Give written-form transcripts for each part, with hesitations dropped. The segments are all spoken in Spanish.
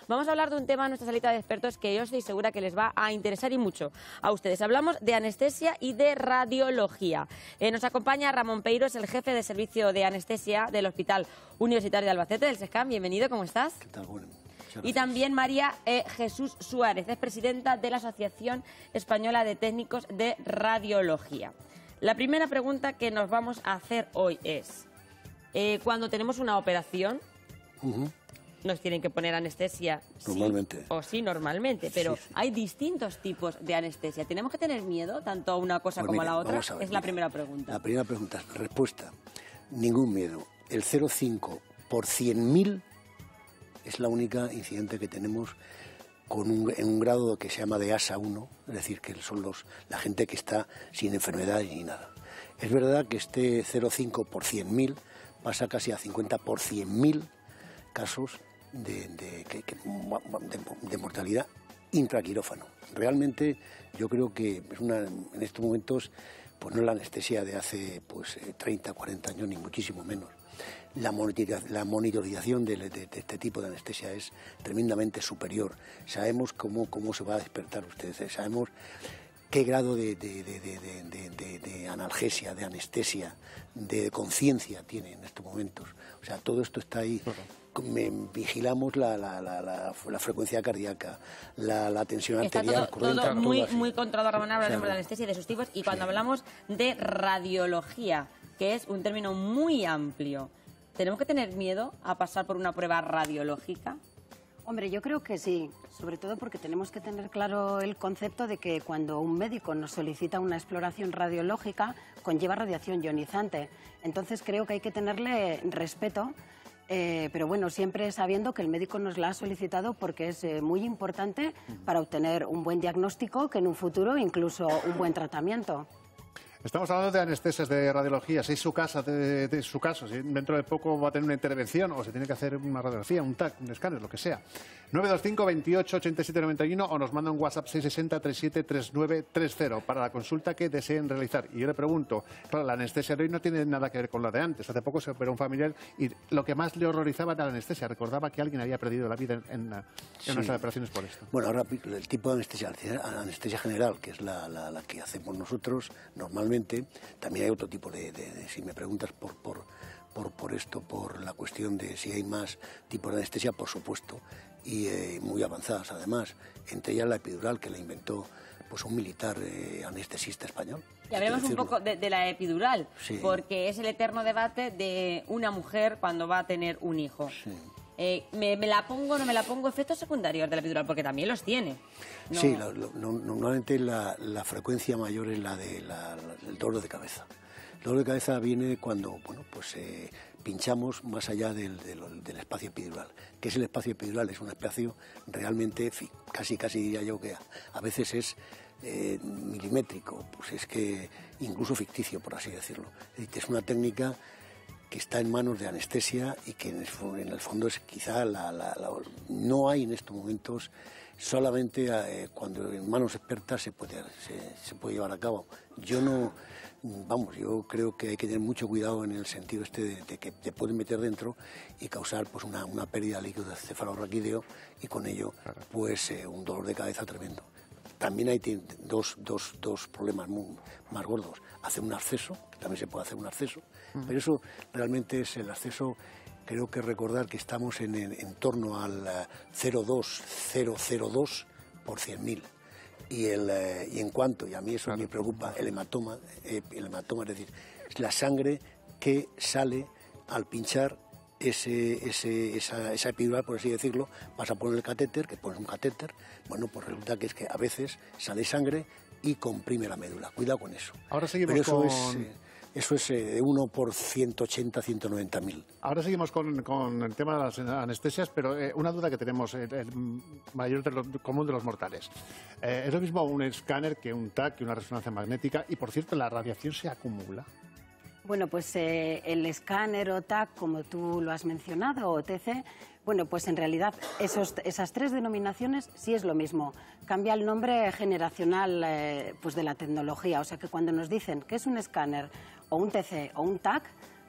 Vamos a hablar de un tema en nuestra salita de expertos que yo estoy segura que les va a interesar y mucho a ustedes. Hablamos de anestesia y de radiología. Nos acompaña Ramón Peiro, es el jefe de servicio de anestesia del Hospital Universitario de Albacete, del SESCAM. Bienvenido, ¿cómo estás? ¿Qué tal? Bueno, y también María Jesús Suárez, es presidenta de la Asociación Española de Técnicos de Radiología. La primera pregunta que nos vamos a hacer hoy es, cuando tenemos una operación, nos tienen que poner anestesia. Normalmente. Sí, o sí, normalmente, pero sí. Hay distintos tipos de anestesia. ¿Tenemos que tener miedo tanto a una cosa como a la otra? Es la primera pregunta. La primera pregunta, respuesta, ningún miedo. El 0,5 por 100.000 es la única incidente que tenemos en un grado que se llama de ASA 1, es decir, que son la gente que está sin enfermedades ni nada. Es verdad que este 0,5 por 100.000 pasa casi a 50 por 100.000 casos de mortalidad intraquirófano. Realmente yo creo que en estos momentos pues no es la anestesia de hace 30, 40 años, ni muchísimo menos. La monitorización de este tipo de anestesia es tremendamente superior. Sabemos cómo se va a despertar ustedes, sabemos qué grado de analgesia, de anestesia, de conciencia tiene en estos momentos. O sea, todo esto está ahí. Vigilamos la frecuencia cardíaca, la tensión arterial. Está todo muy controlado, Ramón. Hablaremos de anestesia y de sus tipos. Y cuando hablamos de radiología, que es un término muy amplio, ¿tenemos que tener miedo a pasar por una prueba radiológica? Hombre, yo creo que sí, sobre todo porque tenemos que tener claro el concepto de que cuando un médico nos solicita una exploración radiológica, conlleva radiación ionizante. Entonces creo que hay que tenerle respeto, pero bueno, siempre sabiendo que el médico nos la ha solicitado porque es muy importante para obtener un buen diagnóstico, que en un futuro incluso un buen tratamiento. Estamos hablando de anestesias de radiología. Si es su caso, si dentro de poco va a tener una intervención o se tiene que hacer una radiografía, un TAC, un escáner, lo que sea. 925 28 87 91 o nos manda un WhatsApp 660 37 39 30 para la consulta que deseen realizar. Y yo le pregunto, claro, la anestesia de hoy no tiene nada que ver con la de antes. Hace poco se operó un familiar y lo que más le horrorizaba era la anestesia. Recordaba que alguien había perdido la vida en unas operaciones por esto. Bueno, ahora el tipo de anestesia general, que es la que hacemos nosotros normalmente. También hay otro tipo si me preguntas por esto, por la cuestión de si hay más tipos de anestesia, por supuesto, y muy avanzadas además, entre ellas la epidural, que la inventó un militar anestesista español. Y hablemos un poco de la epidural, sí, porque es el eterno debate de una mujer cuando va a tener un hijo. Sí. ¿Me la pongo, no me la pongo? Efectos secundarios de la epidural, porque también los tiene. ¿No? Sí, normalmente la frecuencia mayor es el dolor de cabeza. El dolor de cabeza viene cuando pinchamos más allá del espacio epidural. ¿Qué es el espacio epidural? Es un espacio realmente, casi diría yo que a veces es milimétrico, es que incluso ficticio, por así decirlo. Es una técnica que está en manos de anestesia y que en el fondo es quizá no hay en estos momentos, solamente cuando en manos expertas se puede llevar a cabo. Yo creo que hay que tener mucho cuidado en el sentido de que te pueden meter dentro y causar una pérdida de líquido cefalorraquídeo y con ello un dolor de cabeza tremendo. También hay dos problemas más gordos. Hacer un acceso, que también se puede hacer un acceso, pero eso realmente es el acceso. Creo que recordar que estamos en torno al 0,002 por 100.000. Y en cuanto, y a mí eso me preocupa, el hematoma, es decir, la sangre que sale al pinchar esa epidural, por así decirlo, vas a poner el catéter, que pones un catéter, pues resulta que es que a veces sale sangre y comprime la médula. Cuidado con eso. Ahora seguimos Eso es de 1 por 180, 190.000. Ahora seguimos con el tema de las anestesias, pero una duda que tenemos, el mayor común de los mortales. ¿Es lo mismo un escáner que un TAC, que una resonancia magnética? Y, por cierto, ¿la radiación se acumula? Bueno, pues el escáner o TAC, como tú lo has mencionado, o TC, bueno, pues en realidad esas tres denominaciones sí es lo mismo. Cambia el nombre generacional de la tecnología. O sea que cuando nos dicen que es un escáner o un TC o un TAC,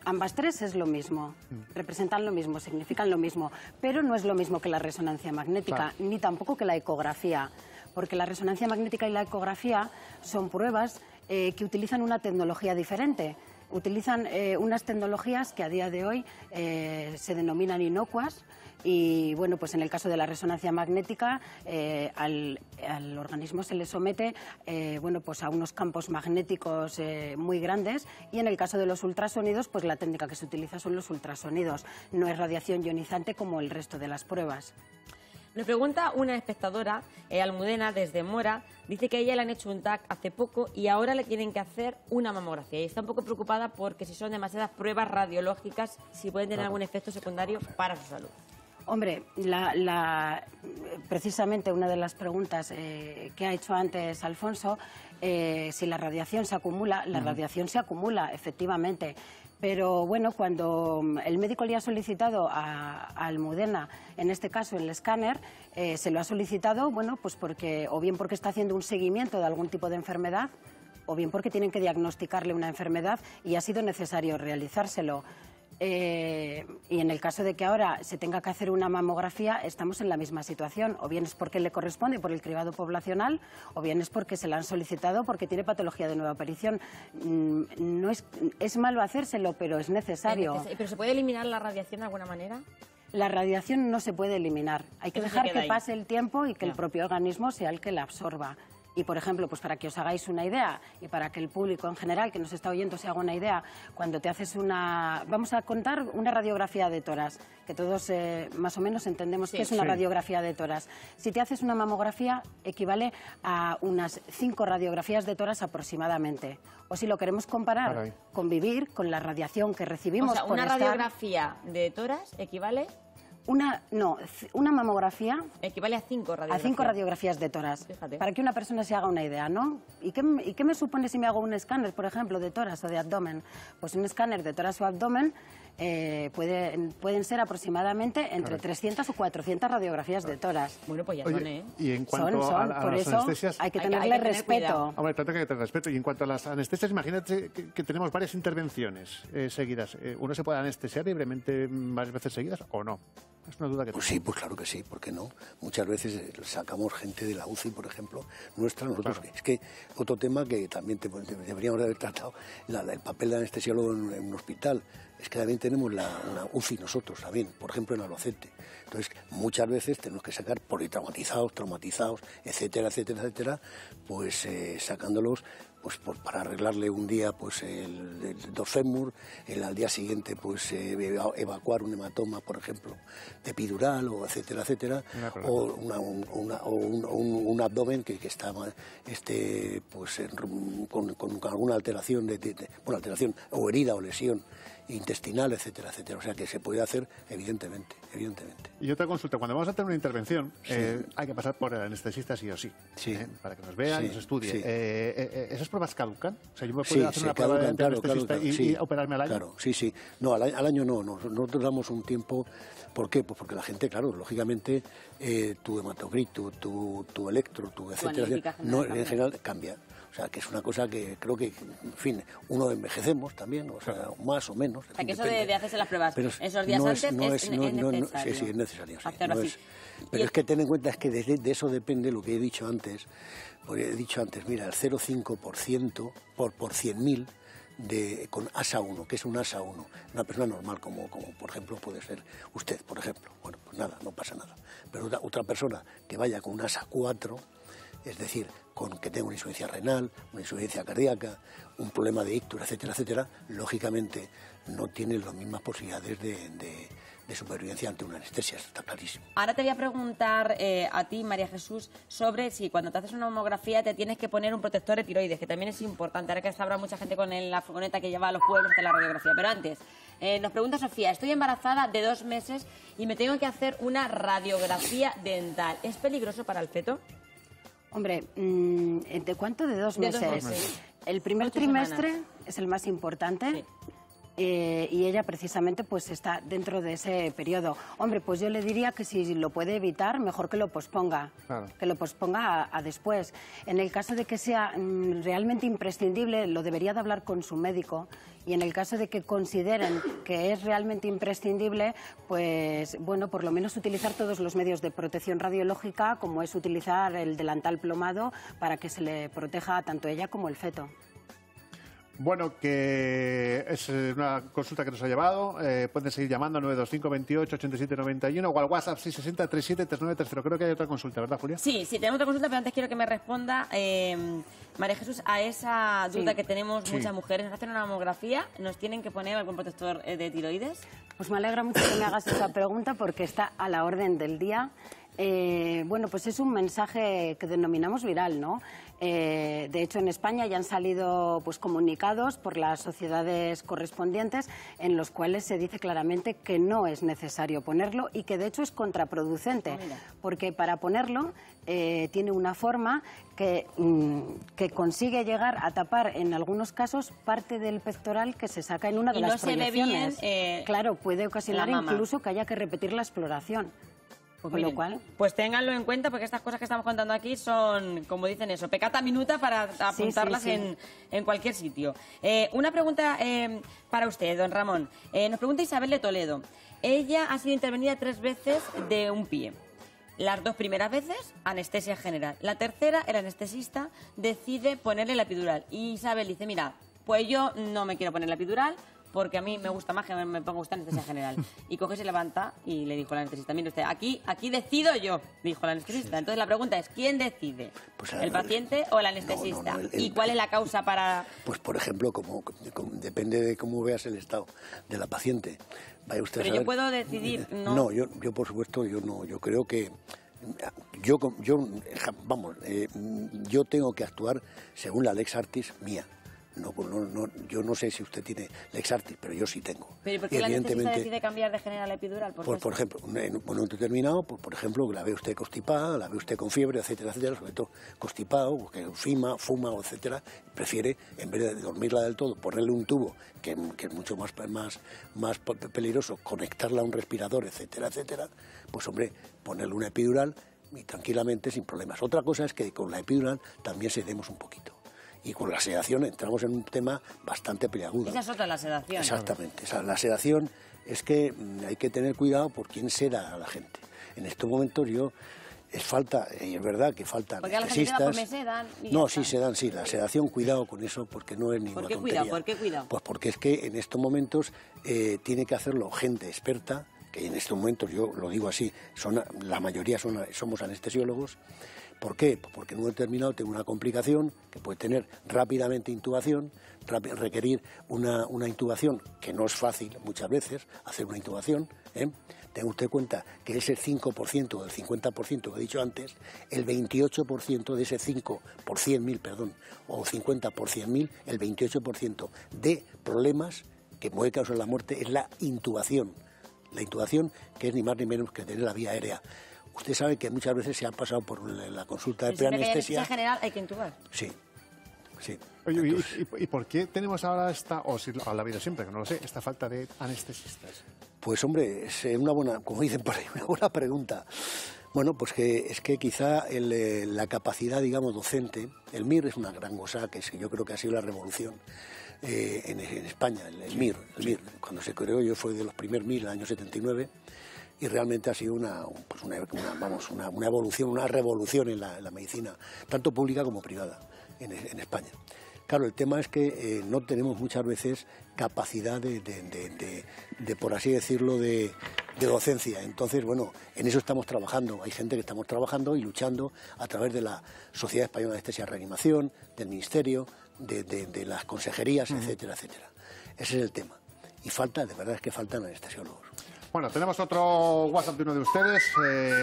Ambas tres es lo mismo, representan lo mismo, significan lo mismo, pero no es lo mismo que la resonancia magnética, ni tampoco que la ecografía, porque la resonancia magnética y la ecografía son pruebas que utilizan una tecnología diferente. Utilizan unas tecnologías que a día de hoy se denominan inocuas y, bueno, pues en el caso de la resonancia magnética al organismo se le somete bueno, pues a unos campos magnéticos muy grandes y en el caso de los ultrasonidos, pues la técnica que se utiliza son los ultrasonidos. No es radiación ionizante como el resto de las pruebas. Nos pregunta una espectadora, Almudena, desde Mora, dice que a ella le han hecho un TAC hace poco y ahora le tienen que hacer una mamografía. Y está un poco preocupada porque si son demasiadas pruebas radiológicas, si pueden tener algún efecto secundario para su salud. Hombre, precisamente una de las preguntas que ha hecho antes Alfonso, si la radiación se acumula, la radiación se acumula, efectivamente. Pero bueno, cuando el médico le ha solicitado a Almudena, en este caso el escáner, se lo ha solicitado, bueno, pues porque, o bien porque está haciendo un seguimiento de algún tipo de enfermedad, o bien porque tienen que diagnosticarle una enfermedad y ha sido necesario realizárselo. Y en el caso de que ahora se tenga que hacer una mamografía, estamos en la misma situación. O bien es porque le corresponde por el cribado poblacional, o bien es porque se la han solicitado porque tiene patología de nueva aparición. No es malo hacérselo, pero es necesario. ¿Pero se puede eliminar la radiación de alguna manera? La radiación no se puede eliminar. Hay que dejar que pase el tiempo y que el propio organismo sea el que la absorba. Y, por ejemplo, pues para que os hagáis una idea y para que el público en general que nos está oyendo se haga una idea, cuando te haces vamos a contar una radiografía de tórax, que todos más o menos entendemos que es una radiografía de tórax. Si te haces una mamografía, equivale a unas 5 radiografías de tórax aproximadamente. O si lo queremos comparar, convivir con la radiación que recibimos. O sea, una radiografía de tórax equivale... Una mamografía equivale a 5 radiografías. A 5 radiografías de tórax. Fíjate. Para que una persona se haga una idea, ¿no? ¿Y qué me supone si me hago un escáner, por ejemplo, de tórax o de abdomen? Pues un escáner de tórax o abdomen pueden ser aproximadamente entre 300 o 400 radiografías de tórax. Bueno, pues ya son, ¿eh? Y en cuanto a por las eso anestesias... hay que tenerle respeto. Hombre, tanto que tener respeto. Y en cuanto a las anestesias, imagínate que tenemos varias intervenciones seguidas. ¿Uno se puede anestesiar libremente varias veces seguidas o no? Es una duda que pues sí, pues claro que sí, ¿por qué no? Muchas veces sacamos gente de la UCI, por ejemplo, nosotros. Claro. Es que otro tema que también deberíamos haber tratado, el papel de anestesiólogo en un hospital. Es que también tenemos una UCI nosotros, también, por ejemplo en Albacete. Entonces, muchas veces tenemos que sacar traumatizados, etcétera, pues sacándolos pues para arreglarle un día pues el dos fémur, al día siguiente pues evacuar un hematoma, por ejemplo, de epidural, o etcétera, o un abdomen que está pues con alguna alteración alteración o herida o lesión intestinal, etcétera. O sea que se puede hacer evidentemente. Y otra consulta, cuando vamos a tener una intervención, hay que pasar por el anestesista sí o sí. Para que nos vea y nos estudie. ¿Esas pruebas caducan? O sea, yo me puedo hacer una prueba de anestesista y operarme al año. Claro, sí. No, al año no. Nosotros damos un tiempo. ¿Por qué? Pues porque la gente, claro, lógicamente, tu hematocrit, tu electro, tu etcétera, en general cambia. O sea, que es una cosa que creo que, en fin, uno envejecemos también, o sea, más o menos. O sea, que eso de hacerse las pruebas esos días antes es necesario. Sí, es necesario. Pero es que ten en cuenta que de eso depende lo que he dicho antes. Porque he dicho antes, mira, el 0,5% por 100.000 con ASA1, que es un ASA1, una persona normal como por ejemplo puede ser usted, por ejemplo. Bueno, pues nada, no pasa nada. Pero otra persona que vaya con un ASA4, es decir, que tenga una insuficiencia renal, una insuficiencia cardíaca, un problema de ictus, etcétera, lógicamente no tiene las mismas posibilidades de supervivencia ante una anestesia, está clarísimo. Ahora te voy a preguntar a ti, María Jesús, sobre si cuando te haces una mamografía te tienes que poner un protector de tiroides, que también es importante. Ahora que habrá mucha gente con la furgoneta que lleva a los pueblos de la radiografía. Pero antes, nos pregunta Sofía, estoy embarazada de 2 meses y me tengo que hacer una radiografía dental. ¿Es peligroso para el feto? Hombre, ¿de cuánto? ¿De 2 meses? De 2 meses. El primer trimestre es el más importante. y ella precisamente pues está dentro de ese periodo. Hombre, pues yo le diría que si lo puede evitar, mejor que lo posponga, claro, que lo posponga a después. En el caso de que sea realmente imprescindible, lo debería de hablar con su médico, y en el caso de que consideren que es realmente imprescindible, pues bueno, por lo menos utilizar todos los medios de protección radiológica, como es utilizar el delantal plomado para que se le proteja tanto ella como el feto. Bueno, que es una consulta que nos ha llevado. Pueden seguir llamando al 925 28 87 91 o al WhatsApp 660 37 3930. Creo que hay otra consulta, ¿verdad, Julia? Sí, tenemos otra consulta, pero antes quiero que me responda María Jesús a esa duda que tenemos muchas mujeres. Nos hacen una mamografía, ¿nos tienen que poner algún protector de tiroides? Pues me alegra mucho que me hagas esa pregunta porque está a la orden del día. Bueno, pues es un mensaje que denominamos viral, ¿no? De hecho, en España ya han salido pues, comunicados por las sociedades correspondientes en los cuales se dice claramente que no es necesario ponerlo y que de hecho es contraproducente, porque para ponerlo tiene una forma que consigue llegar a tapar en algunos casos parte del pectoral que se saca en una de las proyecciones. Se ve bien, claro, puede ocasionar incluso que haya que repetir la exploración. Pues con miren, lo cual, pues ténganlo en cuenta porque estas cosas que estamos contando aquí son, como dicen eso, peccata minuta para apuntarlas en cualquier sitio. Una pregunta para usted, don Ramón. Nos pregunta Isabel de Toledo. Ella ha sido intervenida 3 veces de un pie. Las 2 primeras veces, anestesia general. La tercera, el anestesista decide ponerle la epidural. Y Isabel dice, mira, pues yo no me quiero poner la epidural porque a mí me gusta más que me ponga usted anestesia general. Y coge, se levanta y le dijo al anestesista, mire usted, aquí decido yo, dijo el anestesista. Entonces la pregunta es, ¿quién decide? Pues ¿el paciente o el anestesista? ¿Y cuál es la causa para...? Pues por ejemplo, como depende de cómo veas el estado de la paciente. Vaya usted Pero a saber. yo puedo decidir, ¿no? No, yo por supuesto, yo no. Yo creo que... yo tengo que actuar según la lex artis mía. Yo no sé si usted tiene lex artis, pero yo sí tengo. ¿Pero por qué el anestesista decide cambiar de general a epidural? Por ejemplo, en un momento determinado, por ejemplo, la ve usted constipada, la ve usted con fiebre, etcétera, etcétera, sobre todo constipado, porque fuma, etcétera, prefiere, en vez de dormirla del todo, ponerle un tubo, que es mucho más peligroso, conectarla a un respirador, etcétera, etcétera, pues hombre, ponerle una epidural y tranquilamente, sin problemas. Otra cosa es que con la epidural también cedemos un poquito. Y con la sedación entramos en un tema bastante peliagudo. Esa es otra, la sedación. Exactamente. La sedación es que hay que tener cuidado por quién seda a la gente. En estos momentos es verdad que faltan porque anestesistas. A la gente me sedan y no, sí sedan, sí. La sedación, cuidado con eso, porque no es ninguna tontería. ¿Por qué cuidado? Pues porque es que en estos momentos tiene que hacerlo gente experta, que en estos momentos, yo lo digo así, la mayoría somos anestesiólogos. ¿Por qué? Porque en un determinado tengo una complicación que puede tener rápidamente intubación, requerir una intubación, que no es fácil muchas veces hacer una intubación. Tenga usted cuenta que ese 5% del 50% que he dicho antes, el 28% de ese 5 por 100.000, perdón, o 50 por 100.000, el 28% de problemas que puede causar la muerte es la intubación. La intubación, que es ni más ni menos que tener la vía aérea. Usted sabe que muchas veces se ha pasado por la consulta de preanestesia. En general hay que intubar. Sí. Oye, ¿y por qué tenemos ahora o si ha habido siempre, que no lo sé, esta falta de anestesistas? Pues hombre, es una buena, como dicen por ahí, una buena pregunta. Bueno, pues es que quizá la capacidad, digamos, docente, el MIR es una gran cosa, que yo creo que ha sido la revolución en España, el MIR. Cuando se creó, yo fui de los primeros MIR en el año 79, y realmente ha sido una evolución, una revolución en la medicina, tanto pública como privada, en España. Claro, el tema es que no tenemos muchas veces capacidad de por así decirlo, de docencia. Entonces, bueno, en eso estamos trabajando. Hay gente que estamos trabajando y luchando a través de la Sociedad Española de Anestesia y Reanimación, del Ministerio, de las consejerías, etcétera, etcétera. Ese es el tema. Y de verdad es que faltan anestesiólogos. Bueno, tenemos otro WhatsApp de uno de ustedes.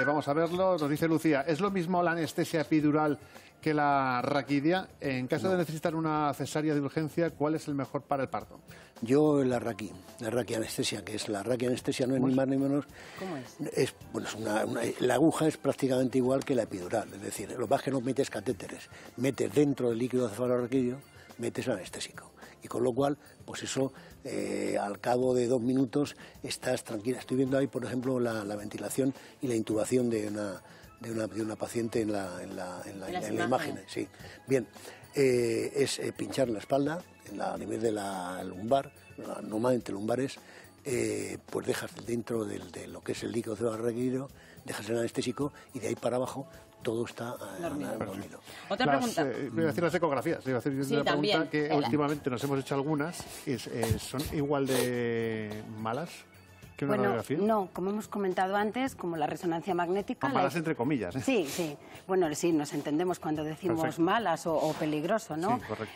Vamos a verlo. Nos dice Lucía, ¿es lo mismo la anestesia epidural que la raquidia? En caso de necesitar una cesárea de urgencia, ¿cuál es el mejor para el parto? Yo la raquianestesia, que es la raquianestesia, no es ni más ni menos. ¿Cómo es? La aguja es prácticamente igual que la epidural, es decir, lo más que no metes catéteres, metes dentro del líquido cefalorraquídeo, metes el anestésico. y con lo cual, pues eso, al cabo de 2 minutos estás tranquila. Estoy viendo ahí, por ejemplo, la ventilación y la intubación de una paciente en la imagen. Sí. Bien, es pinchar la espalda, a nivel de la lumbar, normalmente lumbares, pues dejas dentro de lo que es el líquido cerebral, dejas el anestésico y de ahí para abajo todo está dormido. Otra pregunta. Voy a decir las ecografías. Iba a hacer Sí, una también. pregunta que últimamente nos hemos hecho algunas. ¿Son igual de malas que una radiografía? No, como hemos comentado antes, como la resonancia magnética... Malas entre comillas, ¿eh? Sí, sí. Bueno, sí, nos entendemos cuando decimos Perfecto. Malas o peligroso, ¿no? Sí, correcto.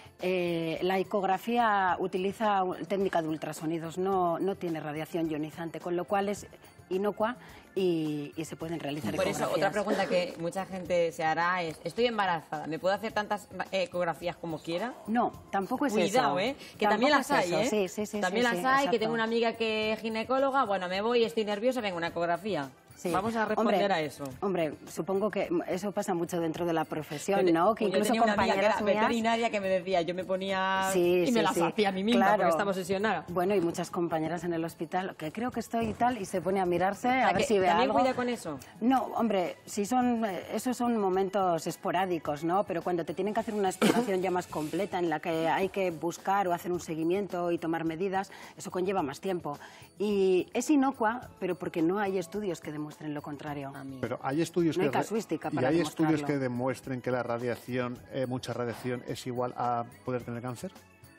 La ecografía utiliza técnica de ultrasonidos, no tiene radiación ionizante, con lo cual es inocua y se pueden realizar Por ecografías. eso, otra pregunta que mucha gente se hará es, estoy embarazada, ¿me puedo hacer tantas ecografías como quiera? No, tampoco es Cuidado, eso. que también las hay, Tampoco es eso. Sí, también las hay, exacto. que tengo una amiga que es ginecóloga, bueno, me voy, estoy nerviosa, venga, una ecografía. Sí. Vamos a responder a eso. Hombre, supongo que eso pasa mucho dentro de la profesión, ¿no? Que Yo incluso tenía una amiga que era compañeras mías... veterinaria que me decía, yo me ponía Sí, y me las hacía a mí misma porque estaba obsesionada. Bueno, y muchas compañeras en el hospital que creo que estoy y tal, y se pone a mirarse a ver si ve ¿También algo. cuida con eso? No, hombre, esos son momentos esporádicos, ¿no? Pero cuando te tienen que hacer una exploración ya más completa, en la que hay que buscar o hacer un seguimiento y tomar medidas, eso conlleva más tiempo. Y es inocua, pero porque no hay estudios que demuestren lo contrario. Pero hay estudios No hay que casuística para ¿y hay demostrarlo. estudios que demuestren que la radiación, mucha radiación, es igual a poder tener cáncer?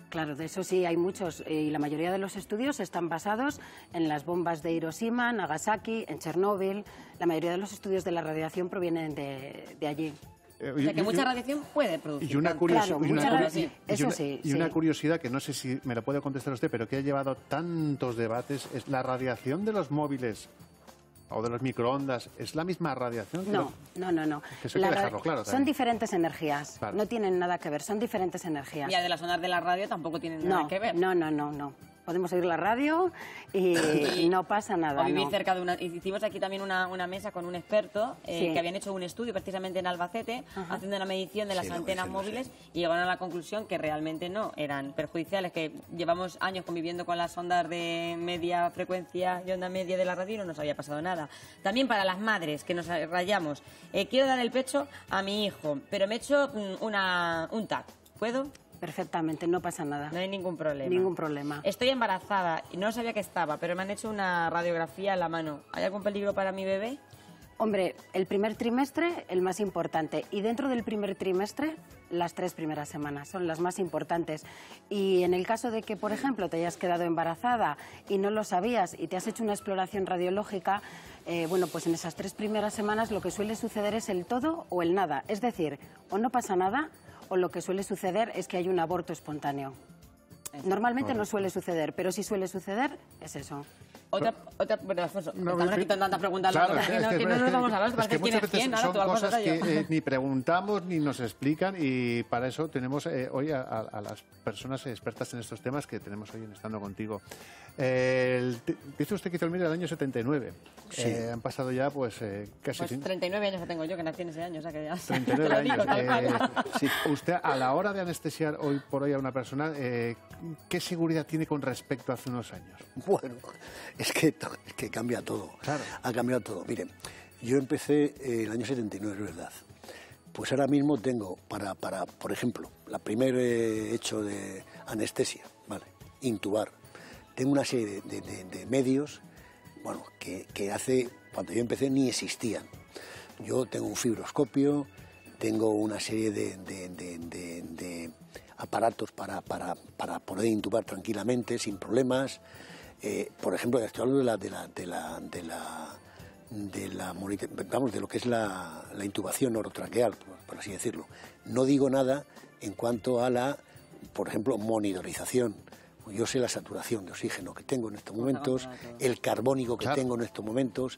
Claro, de eso sí hay muchos, y la mayoría de los estudios están basados en las bombas de Hiroshima, Nagasaki, en Chernóbil. La mayoría de los estudios de la radiación provienen de allí. O sea, que mucha radiación puede producir Y una cáncer. Claro, mucha radiación. Eso sí, y una sí. curiosidad que no sé si me lo puede contestar usted, pero que ha llevado tantos debates, es la radiación de los móviles o de los microondas, ¿es la misma radiación? No. Que eso hay que dejarlo claro Son también. diferentes energías, Claro. no tienen nada que ver, son diferentes energías. Y la de las ondas de la radio tampoco tienen nada que ver. No. Podemos oír la radio y no pasa nada. O vivir no. cerca de una... Hicimos aquí también una mesa con un experto Sí. que habían hecho un estudio precisamente en Albacete, haciendo una medición de las Sí, antenas lo sé. móviles y llegaron a la conclusión que realmente no eran perjudiciales, que llevamos años conviviendo con las ondas de media frecuencia y onda media de la radio y no nos había pasado nada. También para las madres que nos rayamos, quiero dar el pecho a mi hijo, pero me he hecho un TAC. ¿Puedo? Perfectamente, no pasa nada. No hay ningún problema. Ningún problema. Estoy embarazada y no sabía que estaba, pero me han hecho una radiografía en la mano. ¿Hay algún peligro para mi bebé? Hombre, el primer trimestre, el más importante. Y dentro del primer trimestre, las 3 primeras semanas son las más importantes. Y en el caso de que, por ejemplo, te hayas quedado embarazada y no lo sabías y te has hecho una exploración radiológica, bueno, pues en esas 3 primeras semanas lo que suele suceder es el todo o el nada. Es decir, o no pasa nada o lo que suele suceder es que hay un aborto espontáneo. Normalmente no suele suceder, pero si suele suceder, es eso. Otra, bueno, Alfonso, No, estamos sí. aquí con tantas preguntas, Claro, que no nos vamos a hablar, es que muchas veces ¿quién? Ahora son tú, Alfonso, cosas ahora yo. que ni preguntamos ni nos explican, y para eso tenemos hoy a las personas expertas en estos temas que tenemos hoy en Estando Contigo. Dice usted que hizo el MIR en el año 79. Sí. Han pasado ya pues casi Pues 39 años tengo yo, que nací en ese año, o sea que ya 39 te lo digo, años. tal cual. Sí. Usted, a la hora de anestesiar hoy por hoy a una persona, ¿qué seguridad tiene con respecto a hace unos años? Bueno, es que cambia todo. Claro. Ha cambiado todo. Miren, yo empecé el año 79, es verdad. Pues ahora mismo tengo, por ejemplo, la primer hecho de anestesia, ¿vale? Intubar. Tengo una serie de medios, bueno, que hace, cuando yo empecé, ni existían. Yo tengo un fibroscopio, tengo una serie de aparatos para poder intubar tranquilamente, sin problemas. Por ejemplo, estoy hablando de lo que es la intubación orotraqueal, por así decirlo. No digo nada en cuanto a por ejemplo, monitorización. Yo sé la saturación de oxígeno que tengo en estos momentos, el carbónico que tengo en estos momentos.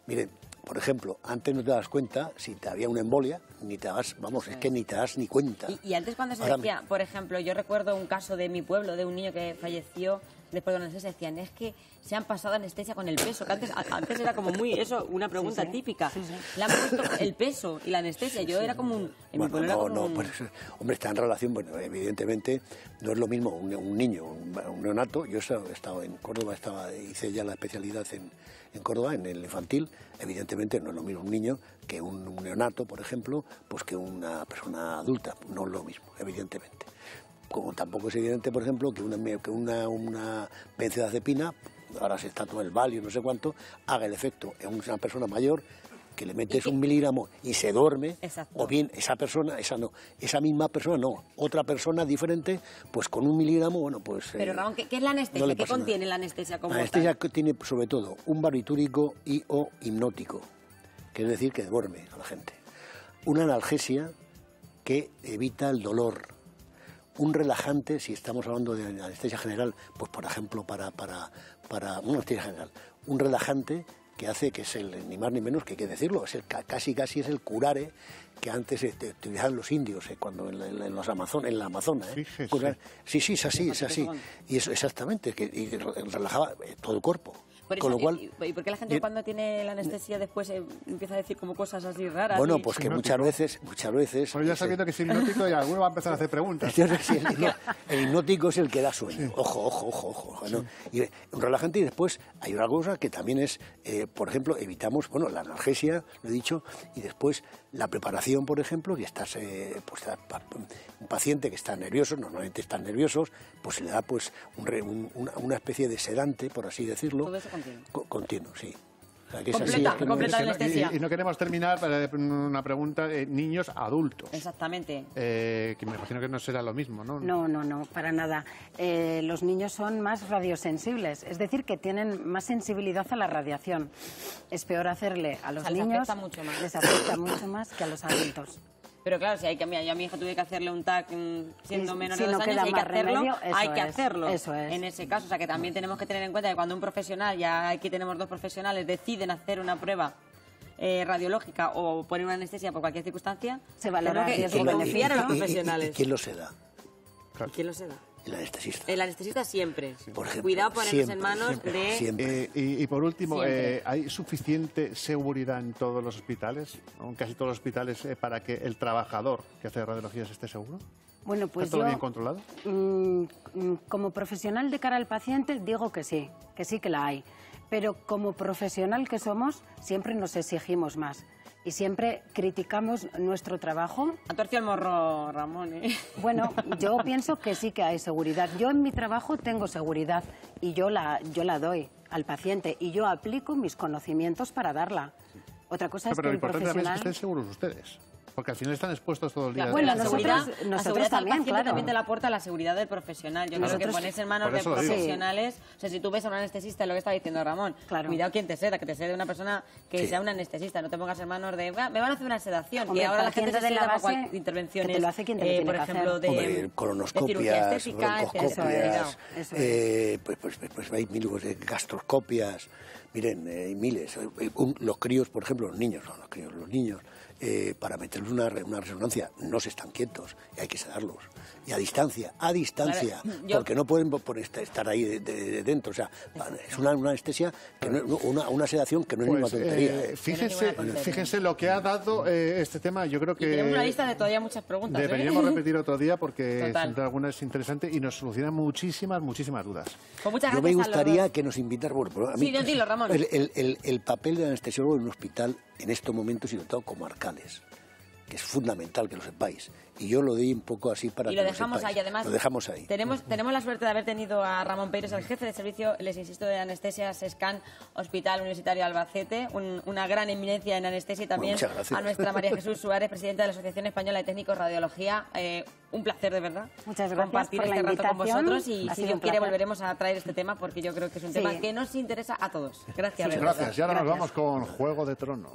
Miren, por ejemplo, antes no te das cuenta si te había una embolia, ni te das, es que ni te das ni cuenta. Y antes cuando se Ahora decía, por ejemplo, yo recuerdo un caso de mi pueblo, de un niño que falleció después de una anestesia, decían, es que se han pasado anestesia con el peso, que antes era como muy, eso, una pregunta típica. Le han puesto el peso y la anestesia, yo era como un... Pues, hombre, está en relación, bueno, evidentemente no es lo mismo un niño, un neonato. Yo he estado en Córdoba, hice ya la especialidad en Córdoba, en el infantil. Evidentemente no es lo mismo un niño que un neonato, por ejemplo, pues que una persona adulta, no es lo mismo, evidentemente. Como tampoco es evidente, por ejemplo, que una benzodiazepina, ahora se está tomando el Valium, no sé cuánto, haga el efecto en una persona mayor, que le metes 1 miligramo y se duerme. Exacto. O bien esa misma persona no, otra persona diferente, pues con 1 miligramo, bueno, pues... Pero Ramón, ¿qué es la anestesia? No, ¿Qué contiene la anestesia como La anestesia tiene sobre todo un barbitúrico y o hipnótico, que es decir, que duerme a la gente. Una analgesia que evita el dolor. Un relajante, si estamos hablando de anestesia general, pues por ejemplo para una anestesia general, un relajante que hace, que es ni más ni menos que hay que decirlo, es casi es el curare que antes utilizaban los indios cuando en la Amazona. Sí, es así. Y eso exactamente, y relajaba todo el cuerpo. Con lo cual, ¿y por qué la gente cuando tiene la anestesia después empieza a decir como cosas así raras? Bueno, pues que muchas veces... Pues ya sabiendo que es hipnótico y alguno va a empezar a hacer preguntas. El hipnótico es el que da sueño. Sí. Ojo. ¿no? Y un relajante, y después hay una cosa que también es, por ejemplo, evitamos, bueno, la analgesia, lo he dicho, y después la preparación, por ejemplo, que estás, pues un paciente que está nervioso, normalmente están nerviosos, pues se le da pues una especie de sedante, por así decirlo. Todo eso continuo, sí. O sea, que completa anestesia. Y no queremos terminar una pregunta, niños adultos. Exactamente. Que me imagino que no será lo mismo, ¿no? No, para nada. Los niños son más radiosensibles, es decir, que tienen más sensibilidad a la radiación. Es peor hacerle a los niños, les afecta mucho más que a los adultos. Pero claro, si yo a mi hija tuve que hacerle un TAC siendo menor de 2 años, hay que hacerlo. Eso es. En ese caso, o sea que también tenemos que tener en cuenta que cuando un profesional, ya aquí tenemos 2 profesionales, deciden hacer una prueba radiológica o poner una anestesia por cualquier circunstancia, se valora que confiar a los profesionales. ¿Y quién lo se da? ¿Y quién lo se da? El anestesista. El anestesista siempre. Por ejemplo, cuidado ponernos en manos de... Siempre. Y por último, ¿hay suficiente seguridad en todos los hospitales, en casi todos los hospitales, para que el trabajador que hace radiologías esté seguro? Bueno, pues ¿Está todo bien controlado? Como profesional de cara al paciente digo que sí que la hay. Pero como profesional que somos, siempre nos exigimos más. Y siempre criticamos nuestro trabajo. Ha torcido el morro, Ramón, ¿eh? Bueno, yo pienso que sí que hay seguridad. Yo en mi trabajo tengo seguridad y yo la doy al paciente y yo aplico mis conocimientos para darla. Otra cosa es que el profesional... Pero lo importante también es que estén seguros ustedes. Porque al final están expuestos todo el día. Bueno, la seguridad también, claro. También te la aporta la seguridad del profesional. Yo creo que ponerse en manos de profesionales... O sea, si tú ves a un anestesista, lo que está diciendo Ramón, cuidado quien te seda, que te sede una persona que sea un anestesista. No te pongas en manos de... me van a hacer una sedación. Hombre, y ahora la gente se seda por intervenciones, lo hace quien te lo por ejemplo, de colonoscopias, broncoscopias, pues hay miles de gastroscopias. Miren, hay miles. Los críos, por ejemplo, los niños, para meterles una resonancia no se están quietos y hay que sedarlos. Y a distancia, porque no pueden estar ahí dentro. O sea, es una anestesia, que una sedación que no es ninguna tontería. Fíjense lo que ha dado este tema. Yo creo que... tenemos una lista de todavía muchas preguntas. Deberíamos repetir otro día porque siempre alguna es interesante y nos soluciona muchísimas dudas. Pues muchas gracias. Yo me gustaría que nos invitaran... Bueno, a mí, dilo, Ramón. El papel del anestesiólogo en un hospital en estos momentos y sobre todo comarcales, que es fundamental que lo sepáis. Y yo lo doy un poco así para que lo dejamos sepáis. ahí, además. Lo dejamos ahí. Tenemos la suerte de haber tenido a Ramón Peires, el jefe de servicio, les insisto, de anestesia SESCAN, Hospital Universitario Albacete, una gran eminencia en anestesia, y también a nuestra María Jesús Suárez, presidenta de la Asociación Española de Técnicos de Radiología. Un placer, de verdad. Muchas gracias compartir por la este rato con vosotros, y si Dios quiere volveremos a traer este tema porque yo creo que es un tema que nos interesa a todos. Gracias. Gracias. Y ahora nos vamos con Juego de Tronos.